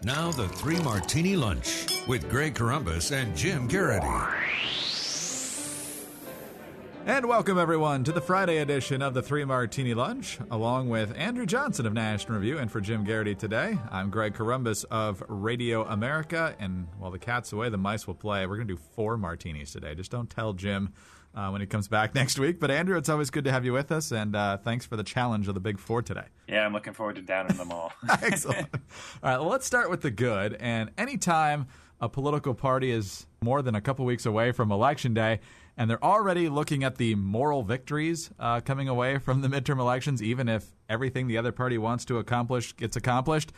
Now the Three Martini Lunch with Greg Corombos and Jim Geraghty. And welcome, everyone, to the Friday edition of the Three Martini Lunch, along with Andrew Johnson of National Review and for Jim Geraghty today. I'm Greg Corombos of Radio America, and while the cat's away, the mice will play. We're going to do 4 martinis today. Just don't tell Jim when he comes back next week. But Andrew, it's always good to have you with us, and thanks for the challenge of the Big 4 today. Yeah, I'm looking forward to downing them all. Excellent. All right, well, let's start with the good. And anytime a political party is more than a couple weeks away from Election Day, and they're already looking at the moral victories coming away from the midterm elections, even if everything the other party wants to accomplish gets accomplished,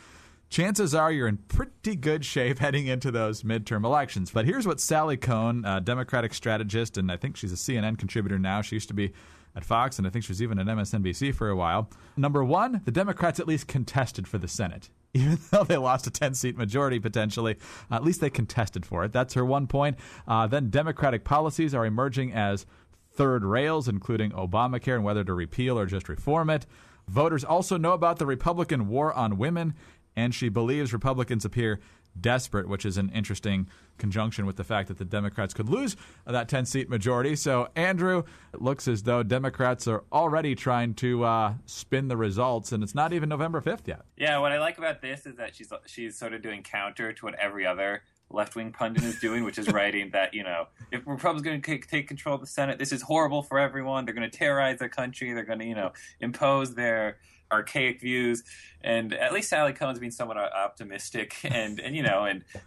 chances are you're in pretty good shape heading into those midterm elections. But here's what Sally Kohn, a Democratic strategist, and I think she's a CNN contributor now. She used to be at Fox, and I think she was even at MSNBC for a while. Number one, the Democrats at least contested for the Senate. Even though they lost a 10-seat majority potentially, at least they contested for it. That's her one point. Then Democratic policies are emerging as third rails, including Obamacare and whether to repeal or just reform it. Voters also know about the Republican war on women, and she believes Republicans appear desperate, which is an interesting conjunction with the fact that the Democrats could lose that 10-seat majority. So, Andrew, it looks as though Democrats are already trying to spin the results, and it's not even November 5th yet. Yeah, what I like about this is that she's sort of doing counter to what every other left-wing pundit is doing, which is writing that, if Republicans are going to take control of the Senate, this is horrible for everyone. They're going to terrorize their country. They're going to, impose their archaic views. And at least Sally Kohn's being somewhat optimistic and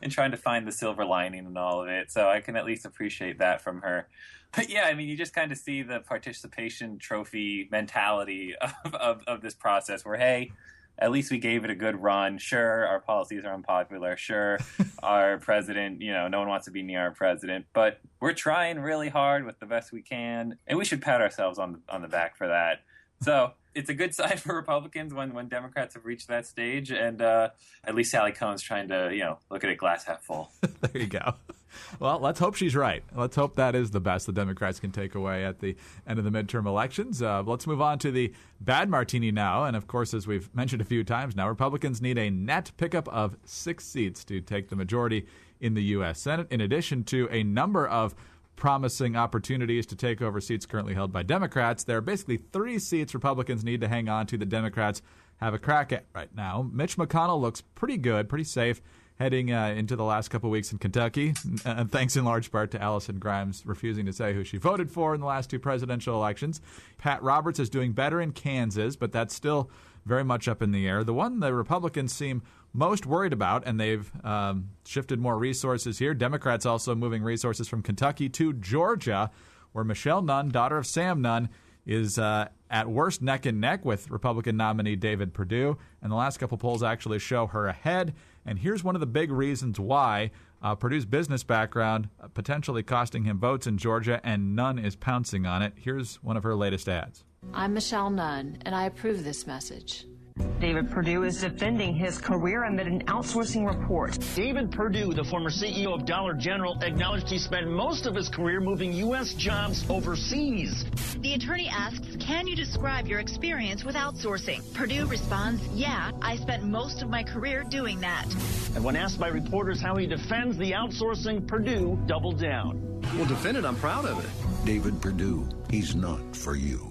trying to find the silver lining in all of it. So I can at least appreciate that from her. But yeah, you just kind of see the participation trophy mentality of this process where, hey, at least we gave it a good run. Sure, our policies are unpopular. Sure, our president, no one wants to be near our president. But we're trying really hard with the best we can. And we should pat ourselves on the back for that. So it's a good sign for Republicans when Democrats have reached that stage. And at least Sally Kohn's trying to, look at it glass half full. There you go. Well, let's hope she's right. Let's hope that is the best the Democrats can take away at the end of the midterm elections. Let's move on to the bad martini now. And, of course, as we've mentioned a few times now, Republicans need a net pickup of 6 seats to take the majority in the U.S. Senate, in addition to a number of promising opportunities to take over seats currently held by Democrats. There are basically 3 seats Republicans need to hang on to that Democrats have a crack at right now. Mitch McConnell looks pretty good, pretty safe heading into the last couple of weeks in Kentucky, and thanks in large part to Allison Grimes refusing to say who she voted for in the last 2 presidential elections. Pat Roberts is doing better in Kansas, but that's still very much up in the air. The one the Republicans seem most worried about, and they've shifted more resources here. Democrats also moving resources from Kentucky to Georgia, where Michelle Nunn, daughter of Sam Nunn, is at worst neck and neck with Republican nominee David Perdue. And the last couple polls actually show her ahead. And here's one of the big reasons why. Perdue's business background potentially costing him votes in Georgia, and Nunn is pouncing on it. Here's one of her latest ads. I'm Michelle Nunn, and I approve this message. David Perdue is defending his career amid an outsourcing report. David Perdue, the former CEO of Dollar General, acknowledged he spent most of his career moving U.S. jobs overseas. The attorney asks, can you describe your experience with outsourcing? Perdue responds, yeah, I spent most of my career doing that. And when asked by reporters how he defends the outsourcing, Perdue doubled down. Well, defend it. I'm proud of it. David Perdue, he's not for you.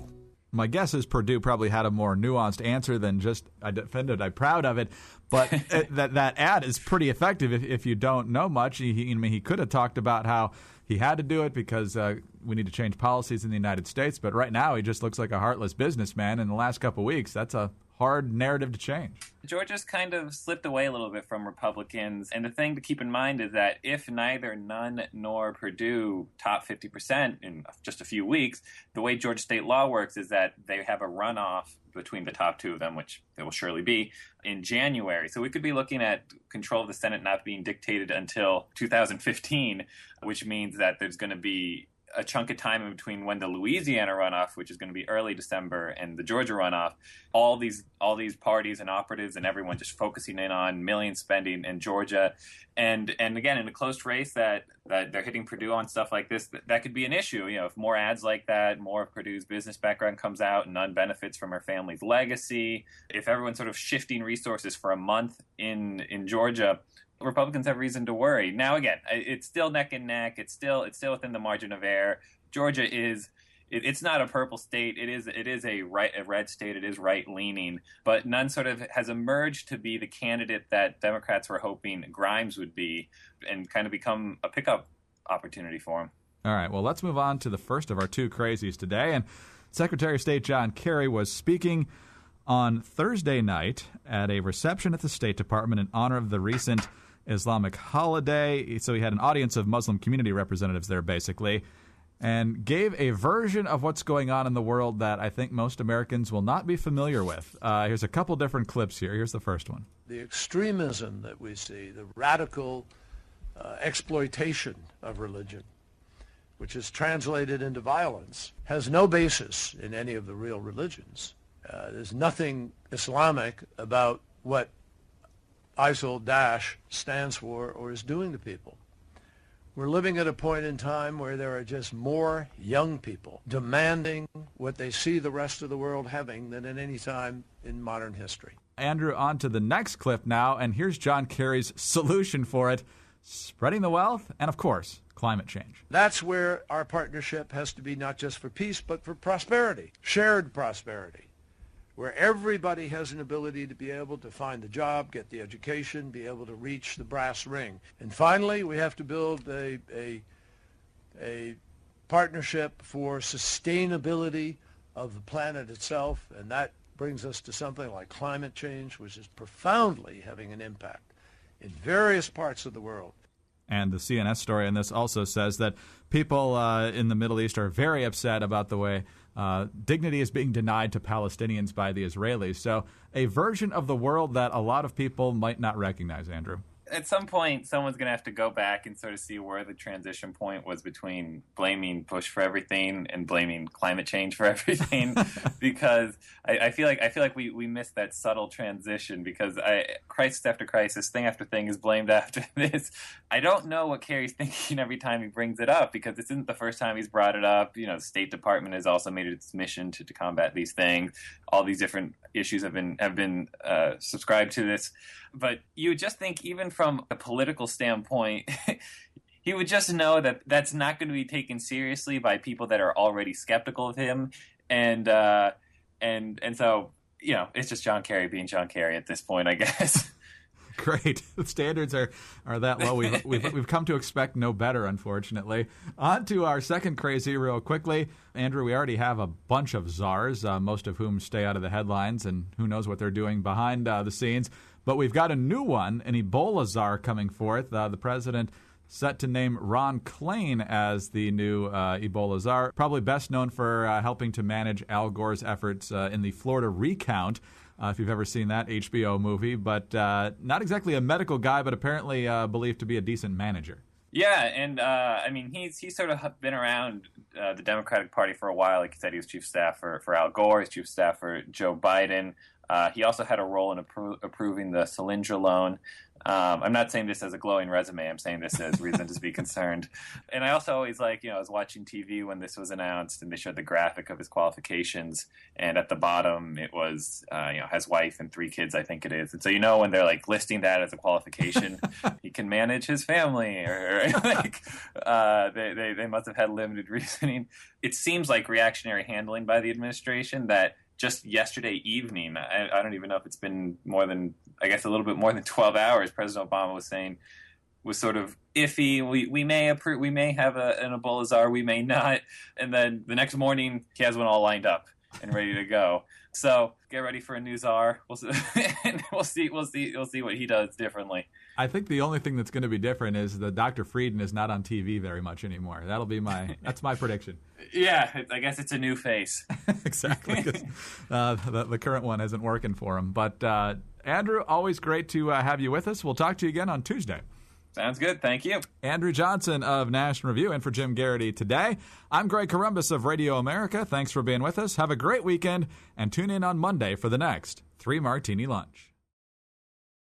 My guess is Perdue probably had a more nuanced answer than just, I defended, I'm proud of it. But that ad is pretty effective if you don't know much. He could have talked about how he had to do it because we need to change policies in the United States. But right now, he just looks like a heartless businessman. In the last couple of weeks, that's a hard narrative to change. Georgia's kind of slipped away a little bit from Republicans. And the thing to keep in mind is that if neither Nunn nor Perdue top 50% in just a few weeks, the way Georgia state law works is that they have a runoff between the top 2 of them, which there will surely be, in January. So we could be looking at control of the Senate not being dictated until 2015, which means that there's going to be a chunk of time in between when the Louisiana runoff, which is going to be early December, and the Georgia runoff, all these parties and operatives and everyone just focusing in on millions spending in Georgia. And again, in a close race that they're hitting Purdue on stuff like this, that could be an issue. If more ads like that, more of Purdue's business background comes out, Nunn benefits from her family's legacy. If everyone's sort of shifting resources for a month in Georgia, Republicans have reason to worry. Now, again, it's still neck and neck. It's still within the margin of error. Georgia it's not a purple state. It is a red state. It is right leaning. But Nunn sort of has emerged to be the candidate that Democrats were hoping Grimes would be, and kind of become a pickup opportunity for him. All right. Well, let's move on to the first of our two crazies today. And Secretary of State John Kerry was speaking on Thursday night at a reception at the State Department in honor of the recent Islamic holiday. So he had an audience of Muslim community representatives there, basically, and gave a version of what's going on in the world that I think most Americans will not be familiar with. Here's a couple different clips here. Here's the first one. The extremism that we see, the radical exploitation of religion, which is translated into violence, has no basis in any of the real religions. There's nothing Islamic about what ISIL-Daesh stands for or is doing to people. We're living at a point in time where there are just more young people demanding what they see the rest of the world having than at any time in modern history. Andrew, on to the next clip now, and here's John Kerry's solution for it: spreading the wealth and, of course, climate change. That's where our partnership has to be, not just for peace, but for prosperity, shared prosperity, where everybody has an ability to be able to find the job, get the education, be able to reach the brass ring. And finally, we have to build a partnership for sustainability of the planet itself, and that brings us to something like climate change, which is profoundly having an impact in various parts of the world. And the CNS story on this also says that people in the Middle East are very upset about the way dignity is being denied to Palestinians by the Israelis. So a version of the world that a lot of people might not recognize, Andrew. At some point, someone's going to have to go back and sort of see where the transition point was between blaming Bush for everything and blaming climate change for everything, because I feel like we missed that subtle transition, because crisis after crisis, thing after thing is blamed after this. I don't know what Kerry's thinking every time he brings it up, because this isn't the first time he's brought it up. The State Department has also made it its mission to combat these things. All these different issues have been subscribed to this. But you would just think, even from a political standpoint, he would just know that that's not going to be taken seriously by people that are already skeptical of him, and so it's just John Kerry being John Kerry at this point, I guess. Great. The standards are that low. We've come to expect no better, unfortunately. On to our second crazy real quickly. Andrew, we already have a bunch of czars, most of whom stay out of the headlines, and who knows what they're doing behind the scenes. But we've got a new one, an Ebola czar coming forth. The president set to name Ron Klain as the new Ebola czar, probably best known for helping to manage Al Gore's efforts in the Florida recount, if you've ever seen that HBO movie. But not exactly a medical guy, but apparently believed to be a decent manager. Yeah, and he's sort of been around the Democratic Party for a while. Like you said, he was chief of staff for Al Gore, he's chief of staff for Joe Biden. He also had a role in approving the Solyndra loan. I'm not saying this as a glowing resume. I'm saying this as reason to be concerned. And I also always I was watching TV when this was announced, and they showed the graphic of his qualifications. And at the bottom, it was, has wife and 3 kids, I think it is. And so, when they're listing that as a qualification, he can manage his family, or they must have had limited reasoning. It seems like reactionary handling by the administration that just yesterday evening, I don't even know if it's been more than, I guess, a little bit more than 12 hours, President Obama was saying, was sort of iffy. We may approve, we may have an Ebola czar, we may not. And then the next morning, he has one all lined up and ready to go. So get ready for a new czar. We'll see what he does differently. I think the only thing that's going to be different is that Dr. Frieden is not on TV very much anymore. That's my prediction. Yeah, I guess it's a new face. Exactly. The current one isn't working for him. But Andrew, always great to have you with us. We'll talk to you again on Tuesday. Sounds good. Thank you. Andrew Johnson of National Review and for Jim Geraghty today. I'm Greg Corombos of Radio America. Thanks for being with us. Have a great weekend and tune in on Monday for the next 3 Martini Lunch.